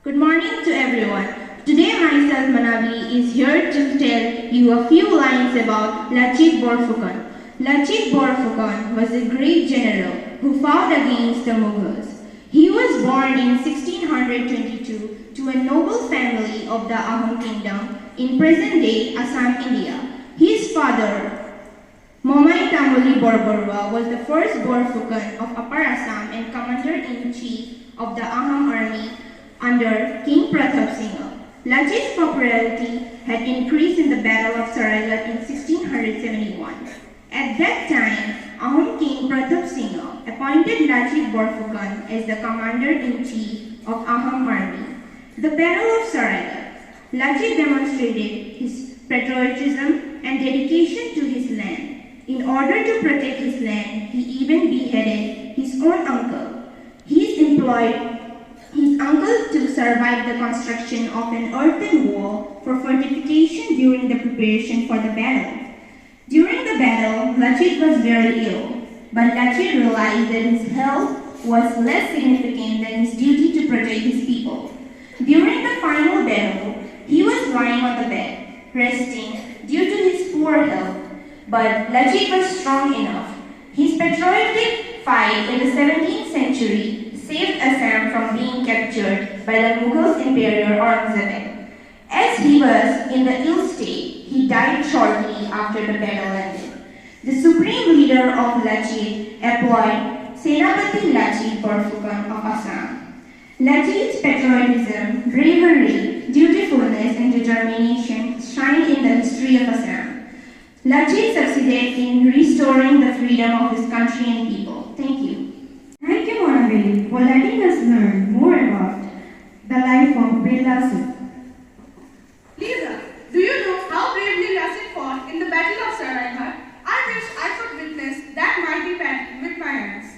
Good morning to everyone. Today myself Manavi is here to tell you a few lines about Lachit Borphukan. Lachit Borphukan was a great general who fought against the Mughals. He was born in 1622 to a noble family of the Ahom kingdom in present-day Assam, India. His father, Momai Tamuli Borbarua, was the first Borphukan of Upper Assam and commander-in-chief of the Ahom army under King Pratap Singh. Lachit's popularity had increased in the Battle of Sarailat in 1671. At that time, Ahom King Pratap Singh appointed Lachit Borphukan as the commander-in-chief of Ahom army. The Battle of Sarailat, Lachit demonstrated his patriotism and dedication to his land. In order to protect his land, he even beheaded his own uncle. He employed his uncle to survive the construction of an earthen wall for fortification during the preparation for the battle. During the battle, Lachit was very ill, but Lachit realized that his health was less significant than his duty to protect his people. During the final battle, he was lying on the bed, resting due to his poor health, but Lachit was strong enough. His patriotic fight in the 17th century saved Assam from being captured by the Mughal Emperor Aurangzeb. As he was in the ill state, he died shortly after the battle ended. The supreme leader of Lachit employed Senapati Lachit Borphukan of Assam. Lachit's patriotism, bravery, dutifulness and determination shine in the history of Assam. Lachit succeeded in restoring the freedom of his country and people. Thank you. Thank you, Monavili, for letting us learn more about the life of Brave Lachit. Lisa, do you know how bravely Lachit fought in the Battle of Saraihat? I wish I could witness that mighty battle with my eyes.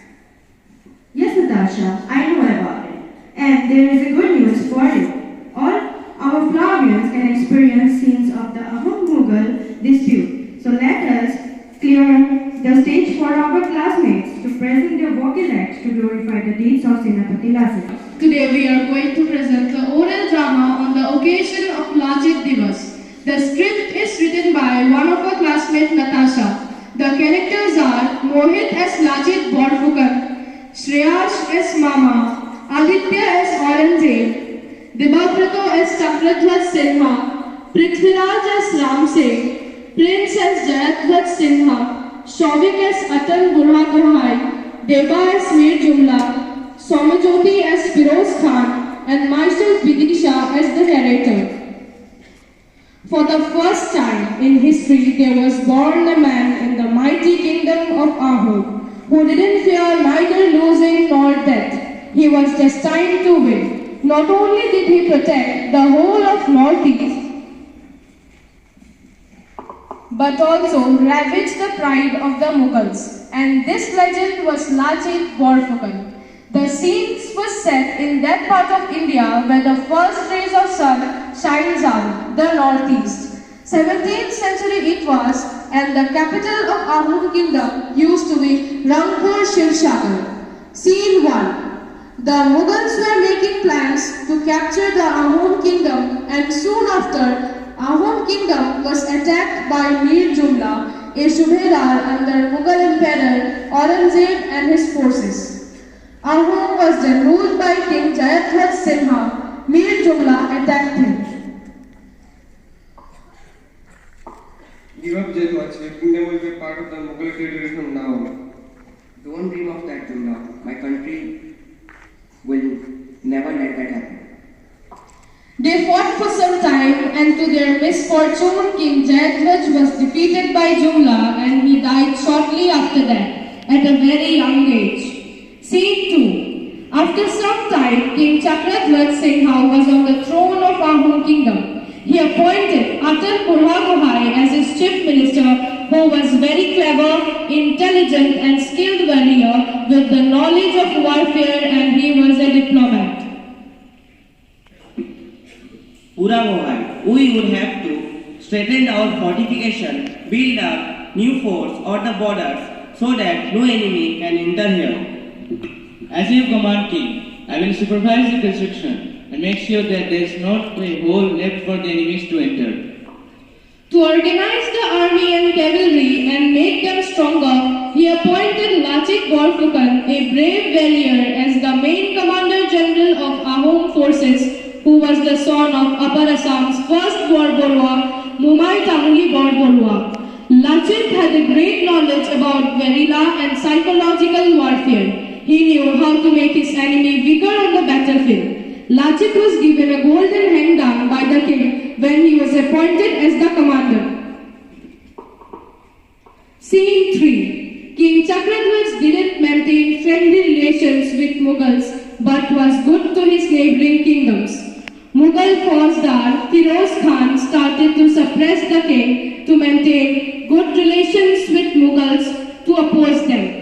Yes, Natasha, I know about it. And there is a good news for you. All our Flavians can experience scenes of the Ahom-Mughal dispute. So let us clear the stage for our classmates to present their vocal acts to glorify the deeds of Senapati Lachit. Today we are going to present the oral drama on the occasion of Lachit Devas. The script is written by one of our classmates, Natasha. The characters are Mohit as Lachit Borphukan, Shreyash as Mama, Aditya as Aurangzeb, Dibabrato as Chakradhwaj Sinha, Prithviraj as Ram Singh, Prince as Jayadhwaj Sinha, Shovik as Atan Burhagohai, Deba as Mir Jumla, Somajoti as Firoz Khan, and myself Vidisha as the narrator. For the first time in history, there was born a man in the mighty kingdom of Ahom who didn't fear neither losing nor death. He was destined to win. Not only did he protect the whole of Northeast, but also ravaged the pride of the Mughals. And this legend was Lachit Borphukan. The scenes were set in that part of India where the first rays of sun shines out, the northeast. 17th century it was, and the capital of Ahom kingdom used to be Rangpur Shivsagar. Scene 1. The Mughals were making plans to capture the Ahom kingdom, and soon after, Ahom kingdom was attacked by Mir Jumla, a Subedar under Mughal Emperor Aurangzeb and his forces. Ahom was then ruled by King Jayadhwaj Sinha. Mir Jumla attacked him. Give up, Jayadhwaj. Your kingdom will be part of the Mughal territory from now on. Don't dream of that, Jumla. My country will never let that happen. They fought for some time, and to their misfortune, King Jayadhwaj was defeated by Jumla, and he died shortly after that, at a very young age. Scene 2. After some time, King Chakradhwaj Sinha was on the throne of Ahom kingdom. He appointed Atan Burhagohai as his chief minister, who was very clever, intelligent, and skilled warrior with the knowledge of warfare, and he was a diplomat. Burhagohai, we would have to strengthen our fortification, build up new forts on the borders so that no enemy can enter here. As you command, King, I will supervise the construction. and make sure that there is not a hole left for the enemies to enter. To organize the army and cavalry and make them stronger, he appointed Lachit Borphukan, a brave warrior, as the main commander general of Ahom forces, who was the son of Upper Assam's first Borborua, Mumai Tamuli Borborua. Lachit had a great knowledge about guerrilla and psychological warfare. He knew how to make his enemy weaker on the battlefield. Lachit was given a golden hangdown by the king when he was appointed as the commander. Scene 3. King Chakradhwaj didn't maintain friendly relations with Mughals but was good to his neighbouring kingdoms. Mughal Fauzdar Firoz Khan started to suppress the king to maintain good relations with Mughals to oppose them.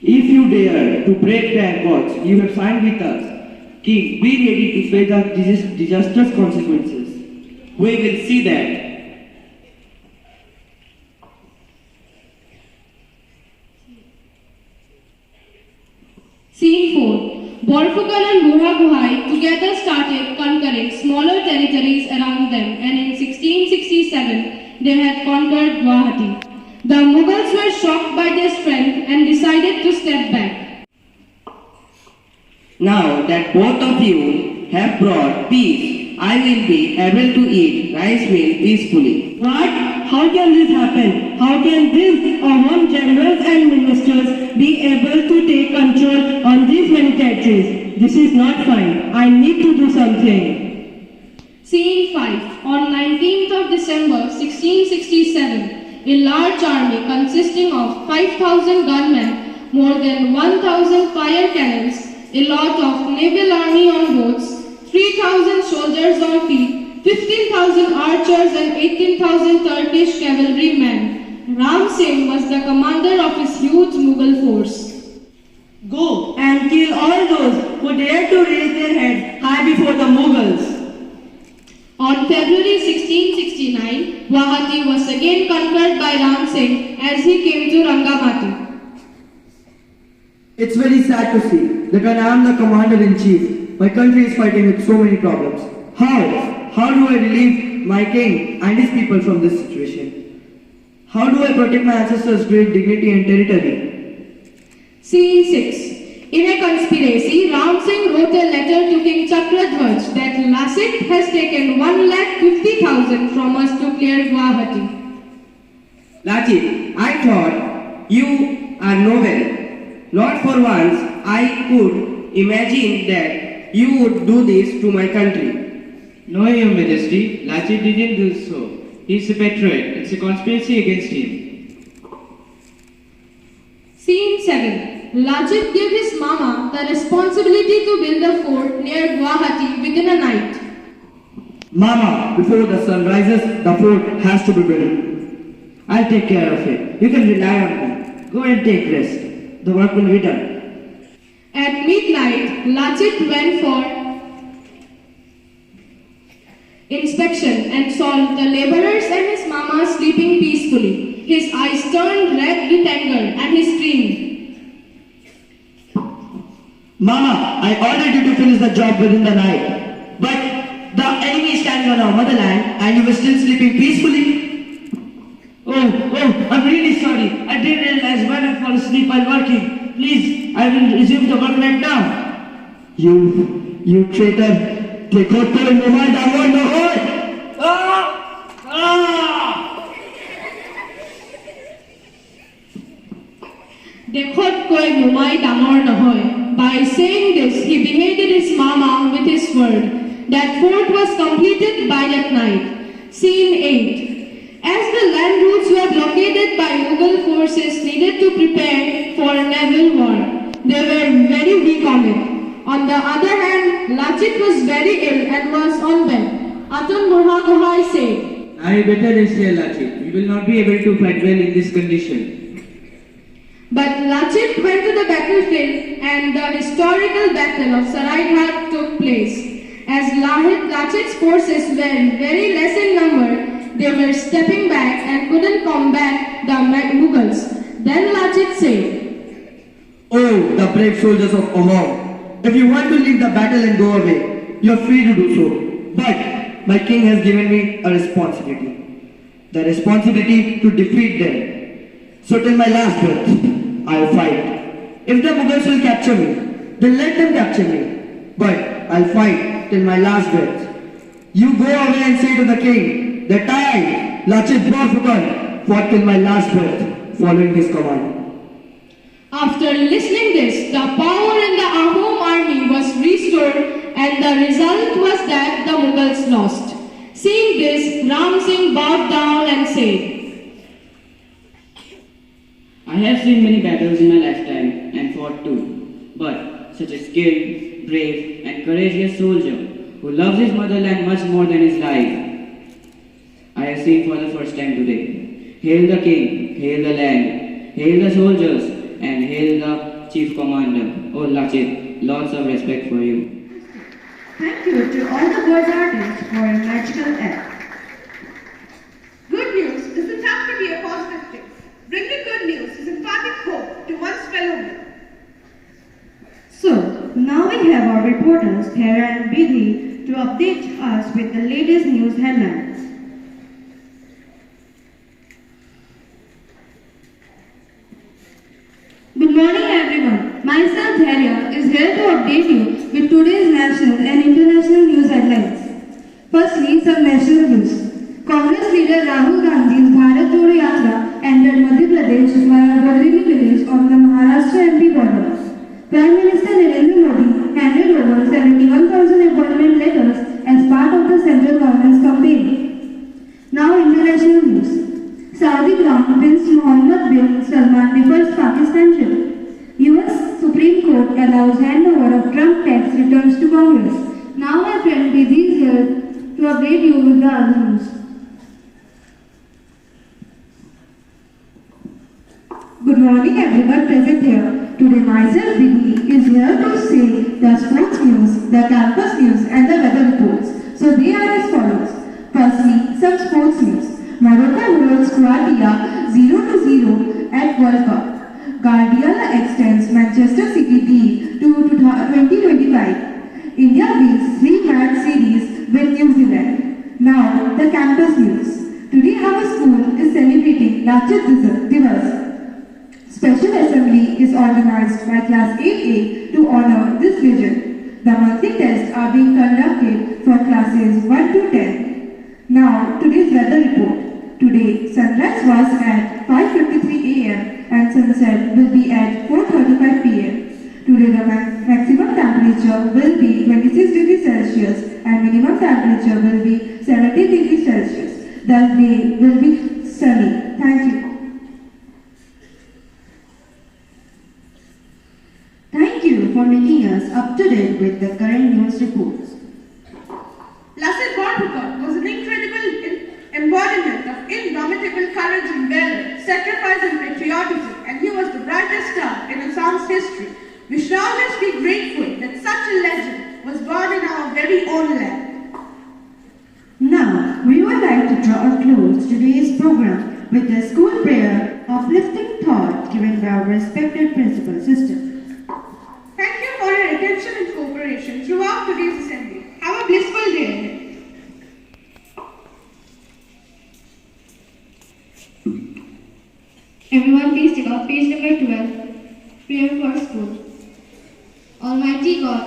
If you dare to break the accords you have signed with us, King, be ready to face the disastrous consequences. We will see that. Scene 4. Borphukan and Burhaguhai together started conquering smaller territories around them, and in 1667 they had conquered Guwahati. The Mughals were shocked by their strength and decided to step back. Now that both of you have brought peace, I will be able to eat rice meal peacefully. What? How can this happen? How can these Ahom generals and ministers be able to take control on these many territories? This is not fine. I need to do something. Scene 5. On 19th of December 1667, a large army consisting of 5,000 gunmen, more than 1,000 fire cannons, a lot of naval army on boats, 3,000 soldiers on feet, 15,000 archers and 18,000 Turkish cavalrymen. Ram Singh was the commander of his huge Mughal force. Go and kill all those who dare to raise their heads high before the Mughals. On February 1669, Guwahati was again conquered by Ram Singh as he came to Rangamati. It's very sad to see that when I am the commander-in-chief, my country is fighting with so many problems. How do I relieve my king and his people from this situation? How do I protect my ancestors' great dignity and territory? Scene 6. In a conspiracy, Ram Singh wrote a letter to King Chakradhwaj that Lachit has taken 1,50,000 from us to clear Guwahati. Lachit, I thought you are noble. Not for once I could imagine that you would do this to my country. No, Your Majesty, Lachit didn't do so. He's a patriot. It's a conspiracy against him. Scene 7. Lachit gave his mama the responsibility to build a fort near Guwahati within a night. Mama, before the sun rises, the fort has to be built. I'll take care of it. You can rely on me. Go and take rest. The work will be done. At midnight, Lachit went for inspection and saw the laborers and his mama sleeping peacefully. His eyes turned red with anger and he screamed, Mama, I ordered you to finish the job within the night. But the enemy is standing on our motherland and you were still sleeping peacefully. I'm really sorry. I didn't realize when I fall asleep while working. Please, I will resume the work right now. You traitor. देखो तो mobile download न हो। Dekhot koi mumai damor nahoy. By saying this, he beheaded his mama with his sword. That fort was completed by that night. Scene 8. As the land routes were blockaded by Mughal forces needed to prepare for naval war, they were very weak on it. On the other hand, Lachit was very ill and was on bed. Atun Burhaguhai said, I better rest here, Lachit. We will not be able to fight well in this condition. But Lachit went to the battlefield and the historical battle of Saraighat took place. As Lachit's forces were very less in number, they were stepping back and couldn't combat the Mughals. Then Lachit said, Oh, the brave soldiers of Ahom. If you want to leave the battle and go away, you are free to do so. But my king has given me a responsibility. The responsibility to defeat them. So till my last breath, I will fight. If the Mughals will capture me, then let them capture me. But I'll fight till my last breath. You go away and say to the king that I, Lachit Borphukan, fought till my last breath, following his command. After listening this, the power in the Ahom army was restored and the result was that the Mughals lost. Seeing this, Ram Singh bowed down and said, I have seen many battles in my lifetime and fought too, but such a skilled, brave and courageous soldier who loves his motherland much more than his life, I have seen for the first time today. Hail the king, hail the land, hail the soldiers, and hail the chief commander. Oh Lachit, lots of respect for you. Thank you to all the boys artists for a magical act. Good news doesn't have to be a positive thing. Bringing good news is imparting hope to one's fellow man. So, now we have our reporters, Hera and Bidhi, to update us with the latest news headlines. Good morning everyone. Myself Dharya is here to update you with today's national and international news headlines. Firstly, some national news. Congress leader Rahul Gandhi's Bharat Jodo Yatra entered Madhya Pradesh via Bareilly village on the Maharashtra-MP border. Prime Minister Narendra Modi handed over 71,000 appointment letters as part of the central government's campaign. Now international news. Saudi Crown Prince Mohammed bin Salman defers Pakistan trip. US Supreme Court allows handover of Trump tax returns to Congress. Now my friend Bidhi is here to update you with the other news. Good morning everyone present here. Today myself Bidhi is here to say the sports news, the campus news and the weather reports. So they are as follows. Firstly, some sports news. Morocco holds Croatia 0-0 at World Cup. Guardiola extends Manchester City deal to 2025. India wins 3-match series with New Zealand. Now, the campus news. Today our school is celebrating Lachit Divas. Special assembly is organized by class 8A to honor this vision. The monthly tests are being conducted for classes 1 to 10. Now, today's weather report. Today, sunrise was at 5:53 a.m. and sunset will be at 4:35 p.m. Today, the maximum temperature will be 26 degrees Celsius and minimum temperature will be 17 degrees Celsius. The day will be sunny. Thank you. Thank you for making us up to date with the current news reports. Lachit Borphukan was an incredible embodiment of indomitable courage and valor, sacrifice and patriotism, and he was the brightest star in Assam's history. We should always be grateful that such a legend was born in our very own land. Now, we would like to draw a close to today's program with the school prayer uplifting thought given by our respected principal sister. Thank you for your attention and cooperation throughout today's assembly. Have a blissful day ahead. Everyone please take out page number 12. Prayer for school. Almighty God,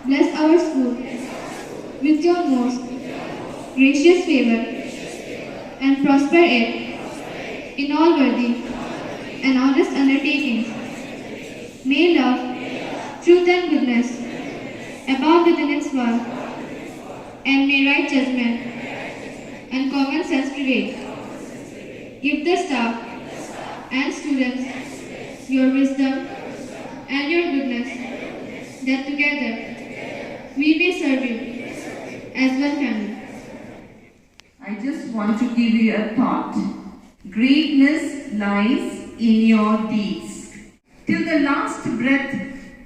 bless our school with your most gracious favor and prosper it in all worthy and honest undertakings. May love, truth and goodness abound within its wall, and may right judgment and common sense prevail. Give the staff and students your wisdom and your goodness, that together we may serve you as one family. I just want to give you a thought. Greatness lies in your deeds. Till the last breath,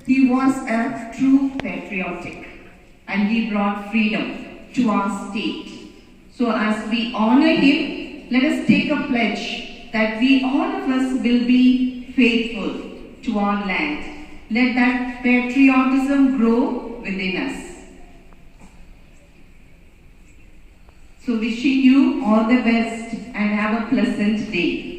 he was a true patriotic, and he brought freedom to our state. So as we honor him, let us take a pledge that we all of us will be faithful to our land Let that patriotism grow within us. So wishing you all the best and have a pleasant day.